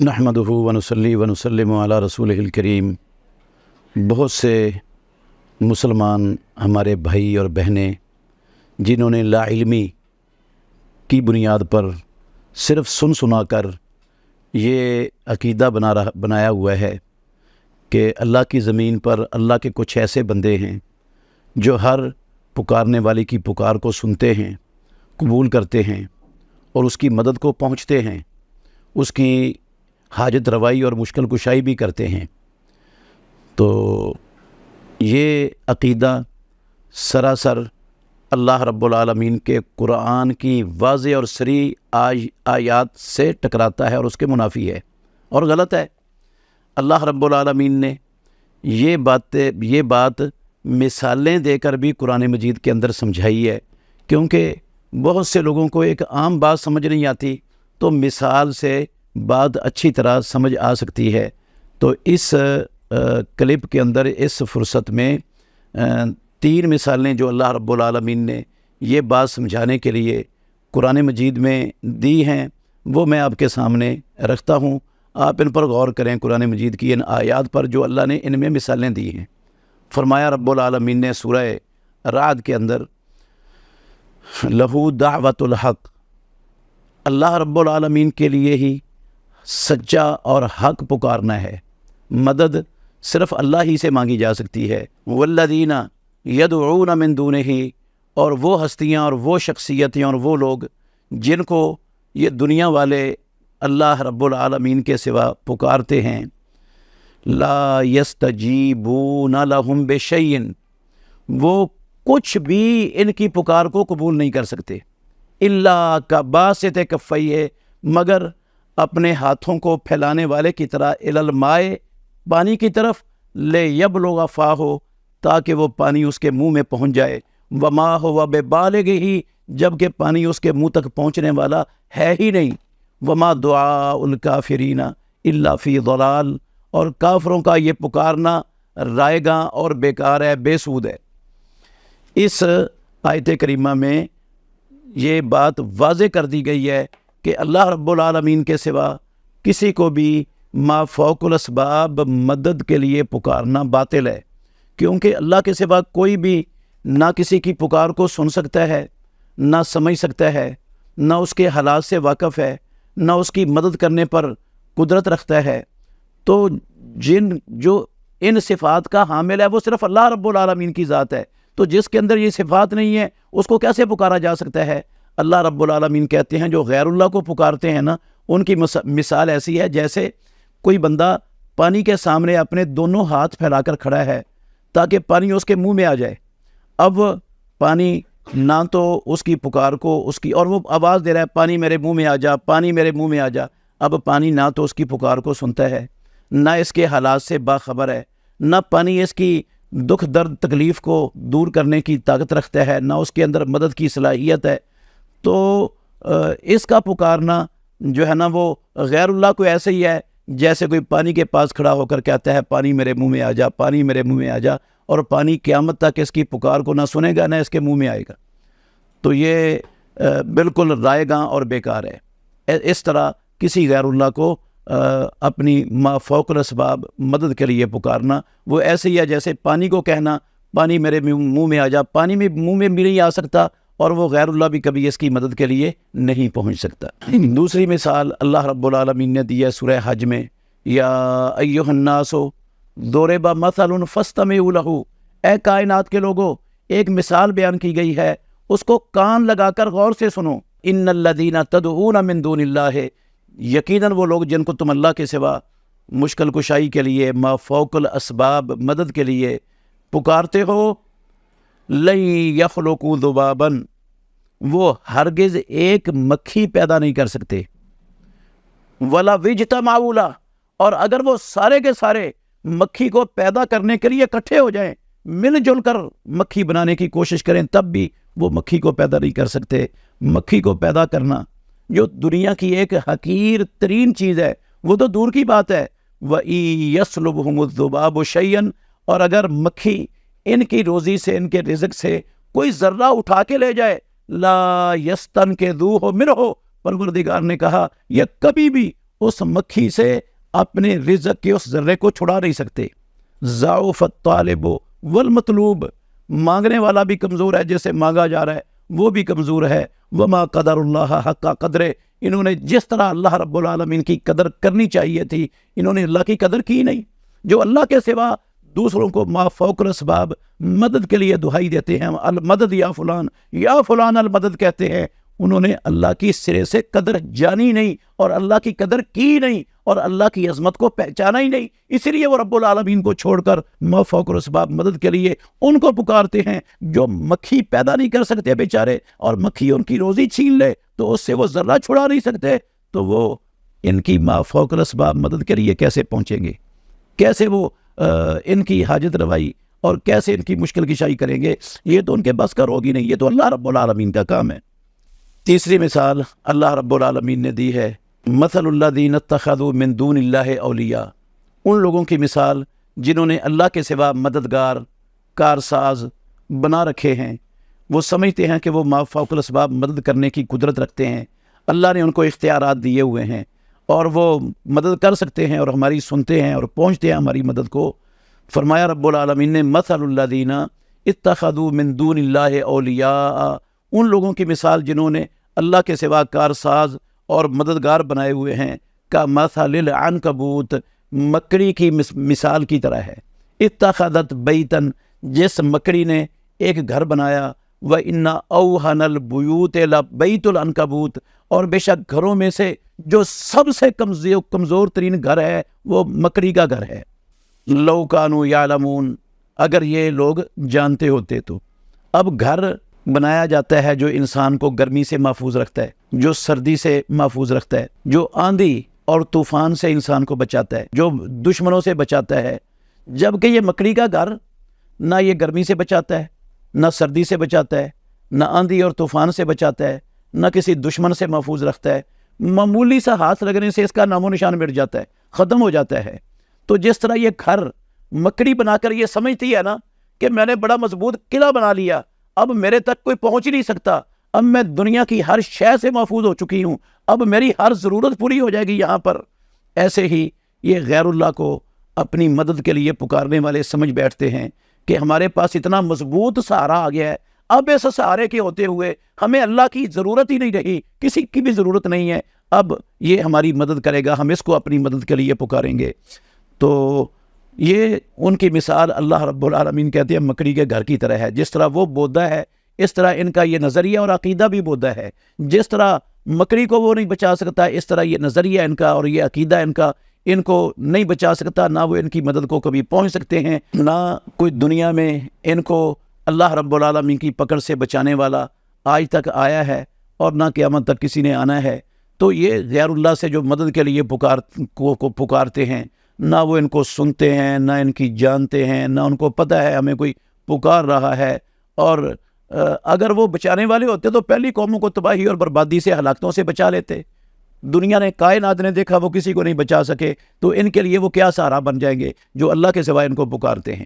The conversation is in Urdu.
نحمدہ ونصلی ونسلم علی رسولہ الکریم۔ بہت سے مسلمان ہمارے بھائی اور بہنیں جنہوں نے لا علمی کی بنیاد پر صرف سنا کر یہ عقیدہ بنایا ہوا ہے کہ اللہ کی زمین پر اللہ کے کچھ ایسے بندے ہیں جو ہر پکارنے والی کی پکار کو سنتے ہیں، قبول کرتے ہیں اور اس کی مدد کو پہنچتے ہیں، اس کی حاجت روائی اور مشکل کشائی بھی کرتے ہیں۔ تو یہ عقیدہ سراسر اللہ رب العالمین کے قرآن کی واضح اور صریح آیات سے ٹکراتا ہے اور اس کے منافی ہے اور غلط ہے۔ اللہ رب العالمین نے یہ بات مثالیں دے کر بھی قرآن مجید کے اندر سمجھائی ہے، کیونکہ بہت سے لوگوں کو ایک عام بات سمجھ نہیں آتی، تو مثال سے بات اچھی طرح سمجھ آ سکتی ہے۔ تو اس کلپ کے اندر اس فرصت میں 3 مثالیں جو اللہ رب العالمین نے یہ بات سمجھانے کے لیے قرآن مجید میں دی ہیں وہ میں آپ کے سامنے رکھتا ہوں۔ آپ ان پر غور کریں، قرآن مجید کی ان آیات پر جو اللہ نے ان میں مثالیں دی ہیں۔ فرمایا رب العالمین نے سورہ رعد کے اندر، لہو دعوت الحق، اللہ رب العالمین کے لیے ہی سچا اور حق پکارنا ہے، مدد صرف اللہ ہی سے مانگی جا سکتی ہے۔ والذین یدعون من دونہ، اور وہ ہستیاں اور وہ شخصیتیں اور وہ لوگ جن کو یہ دنیا والے اللہ رب العالمین کے سوا پکارتے ہیں، لا یستجیبون لہم بشیء، وہ کچھ بھی ان کی پکار کو قبول نہیں کر سکتے، الا کباسط کفیہ، مگر اپنے ہاتھوں کو پھیلانے والے کی طرح، الی الماء، پانی کی طرف، لیبلغ فاہ، تاکہ وہ پانی اس کے منہ میں پہنچ جائے، وما ہوا ببالغہ، جبکہ پانی اس کے منہ تک پہنچنے والا ہے ہی نہیں، وما دعاء الکافرین الا فی ضلال، اور کافروں کا یہ پکارنا رائے گاں اور بیکار ہے، بے سود ہے۔ اس آیت کریمہ میں یہ بات واضح کر دی گئی ہے کہ اللہ رب العالمین کے سوا کسی کو بھی ما فوق الاسباب مدد کے لیے پکارنا باطل ہے، کیونکہ اللہ کے سوا کوئی بھی نہ کسی کی پکار کو سن سکتا ہے، نہ سمجھ سکتا ہے، نہ اس کے حالات سے واقف ہے، نہ اس کی مدد کرنے پر قدرت رکھتا ہے۔ تو جو ان صفات کا حامل ہے وہ صرف اللہ رب العالمین کی ذات ہے، تو جس کے اندر یہ صفات نہیں ہے اس کو کیسے پکارا جا سکتا ہے؟ اللہ رب العالمین کہتے ہیں جو غیر اللہ کو پکارتے ہیں نا، ان کی مثال ایسی ہے جیسے کوئی بندہ پانی کے سامنے اپنے دونوں ہاتھ پھیلا کر کھڑا ہے تاکہ پانی اس کے منہ میں آ جائے۔ اب پانی نہ تو اس کی پکار کو اور وہ آواز دے رہا ہے پانی میرے منہ میں آ جا، پانی میرے منہ میں آ جا۔ اب پانی نہ تو اس کی پکار کو سنتا ہے، نہ اس کے حالات سے باخبر ہے، نہ پانی اس کی دکھ درد تکلیف کو دور کرنے کی طاقت رکھتا ہے، نہ اس کے اندر مدد کی صلاحیت ہے۔ تو اس کا پکارنا جو ہے نا وہ غیر اللہ کو ایسے ہی ہے جیسے کوئی پانی کے پاس کھڑا ہو کر کہتا ہے پانی میرے منہ میں آ جا، پانی میرے منہ میں آ جا، اور پانی قیامت تک اس کی پکار کو نہ سنے گا نہ اس کے منہ میں آئے گا۔ تو یہ بالکل رائے گاں اور بیکار ہے۔ اس طرح کسی غیر اللہ کو اپنی ما فوق الاسباب مدد کے لیے پکارنا وہ ایسے ہی ہے جیسے پانی کو کہنا پانی میرے منہ میں آ جا، پانی میں منہ میں بھی نہیں آ سکتا، اور وہ غیر اللہ بھی کبھی اس کی مدد کے لیے نہیں پہنچ سکتا۔ دوسری مثال اللہ رب العالمین نے دی ہے سورہ حج میں، یا ایھا الناس ضرب مثل فاستمعوا لہ، اے کائنات کے لوگوں، ایک مثال بیان کی گئی ہے، اس کو کان لگا کر غور سے سنو۔ ان الذین تدعون من دون اللہ، یقیناً وہ لوگ جن کو تم اللہ کے سوا مشکل کشائی کے لیے، ما فوق الاسباب مدد کے لیے پکارتے ہو، لن یخلقوا ذبابا، وہ ہرگز ایک مکھی پیدا نہیں کر سکتے، ولا اجتمعوا لہ، اور اگر وہ سارے کے سارے مکھی کو پیدا کرنے کے لیے اکٹھے ہو جائیں، مل جل کر مکھی بنانے کی کوشش کریں، تب بھی وہ مکھی کو پیدا نہیں کر سکتے۔ مکھی کو پیدا کرنا جو دنیا کی ایک حقیر ترین چیز ہے وہ تو دور کی بات ہے۔ وَإِن يَسْلُبْهُمُ الذُّبَابُ شَيْئًا، اور اگر مکھی ان کی روزی سے، ان کے رزق سے کوئی ذرہ اٹھا کے لے جائے، لا یستنقذوہ منہ، پروردگار نے کہا یہ کبھی بھی اس مکھی سے اپنے رزق کے اس ذرے کو چھڑا نہیں سکتے۔ ضعف الطالب والمطلوب، مانگنے والا بھی کمزور ہے، جیسے مانگا جا رہا ہے وہ بھی کمزور ہے۔ وما قدر اللہ حق قدرہ، انہوں نے جس طرح اللہ رب العالمین کی قدر کرنی چاہیے تھی انہوں نے اللہ کی قدر کی نہیں۔ جو اللہ کے سوا دوسروں کو ما فوق الاسباب مدد کے لیے دہائی دیتے ہیں، المدد یا فلان المدد کہتے ہیں، انہوں نے اللہ کی سرے سے قدر جانی نہیں اور اللہ کی قدر کی نہیں اور اللہ کی عظمت کو پہچانا ہی نہیں، اس لیے وہ رب العالمین کو چھوڑ کر ما فوق الاسباب مدد کے لیے ان کو پکارتے ہیں جو مکھی پیدا نہیں کر سکتے بیچارے، اور مکھی ان کی روزی چھین لے تو اس سے وہ ذرہ چھڑا نہیں سکتے، تو وہ ان کی ما فوق الاسباب مدد کے لیے کیسے پہنچیں گے؟ کیسے وہ ان کی حاجت روائی اور کیسے ان کی مشکل کشائی کریں گے؟ یہ تو ان کے بس کا روگ ہی نہیں، یہ تو اللہ رب العالمین کا کام ہے۔ تیسری مثال اللہ رب العالمین نے دی ہے، مثل الذین اتخذوا من دون اللہ اولیاء، ان لوگوں کی مثال جنہوں نے اللہ کے سوا مددگار کارساز بنا رکھے ہیں، وہ سمجھتے ہیں کہ وہ ما فوق الاسباب مدد کرنے کی قدرت رکھتے ہیں، اللہ نے ان کو اختیارات دیے ہوئے ہیں اور وہ مدد کر سکتے ہیں اور ہماری سنتے ہیں اور پہنچتے ہیں ہماری مدد کو۔ فرمایا رب العالمین نے مثل الذین اتخذوا من دون اللہ اولیاء، ان لوگوں کی مثال جنہوں نے اللہ کے سوا کارساز اور مددگار بنائے ہوئے ہیں، کا مثل العنکبوت، مکڑی کی مثال کی طرح ہے۔ اتخذت بیتن، جس مکڑی نے ایک گھر بنایا، وَإِنَّ أَوْهَنَ الْبُيُوتِ لَبَيْتُ الْعَنْكَبُوتِ، اور بے شک گھروں میں سے جو سب سے کمزور ترین گھر ہے وہ مکڑی کا گھر ہے۔ لَوْ كَانُوا يَعْلَمُونَ، اگر یہ لوگ جانتے ہوتے تو۔ اب گھر بنایا جاتا ہے جو انسان کو گرمی سے محفوظ رکھتا ہے، جو سردی سے محفوظ رکھتا ہے، جو آندھی اور طوفان سے انسان کو بچاتا ہے، جو دشمنوں سے بچاتا ہے، جبکہ یہ مکڑی کا گھر نہ یہ گرمی سے بچاتا ہے، نہ سردی سے بچاتا ہے، نہ آندھی اور طوفان سے بچاتا ہے، نہ کسی دشمن سے محفوظ رکھتا ہے، معمولی سا ہاتھ لگنے سے اس کا نام و نشان مٹ جاتا ہے، ختم ہو جاتا ہے۔ تو جس طرح یہ گھر مکڑی بنا کر یہ سمجھتی ہے نا کہ میں نے بڑا مضبوط قلعہ بنا لیا، اب میرے تک کوئی پہنچ نہیں سکتا، اب میں دنیا کی ہر شے سے محفوظ ہو چکی ہوں، اب میری ہر ضرورت پوری ہو جائے گی یہاں پر، ایسے ہی یہ غیر اللہ کو اپنی مدد کے لیے پکارنے والے سمجھ بیٹھتے ہیں کہ ہمارے پاس اتنا مضبوط سہارا آ گیا ہے، اب اس سہارے کے ہوتے ہوئے ہمیں اللہ کی ضرورت ہی نہیں رہی، کسی کی بھی ضرورت نہیں ہے، اب یہ ہماری مدد کرے گا، ہم اس کو اپنی مدد کے لیے پکاریں گے۔ تو یہ ان کی مثال اللہ رب العالمین کہتے ہیں مکڑی کے گھر کی طرح ہے، جس طرح وہ بودا ہے اس طرح ان کا یہ نظریہ اور عقیدہ بھی بودا ہے، جس طرح مکڑی کو وہ نہیں بچا سکتا اس طرح یہ نظریہ ان کا اور یہ عقیدہ ان کا ان کو نہیں بچا سکتا، نہ وہ ان کی مدد کو کبھی پہنچ سکتے ہیں، نہ کوئی دنیا میں ان کو اللہ رب العالمین کی پکڑ سے بچانے والا آج تک آیا ہے اور نہ قیامت تک کسی نے آنا ہے۔ تو یہ غیر اللہ سے جو مدد کے لیے پکارتے ہیں، نہ وہ ان کو سنتے ہیں، نہ ان کی جانتے ہیں، نہ ان کو پتہ ہے ہمیں کوئی پکار رہا ہے، اور اگر وہ بچانے والے ہوتے تو پہلی قوموں کو تباہی اور بربادی سے ہلاکتوں سے بچا لیتے۔ دنیا نے کائنات نے دیکھا وہ کسی کو نہیں بچا سکے، تو ان کے لیے وہ کیا سہارا بن جائیں گے جو اللہ کے سوائے ان کو پکارتے ہیں۔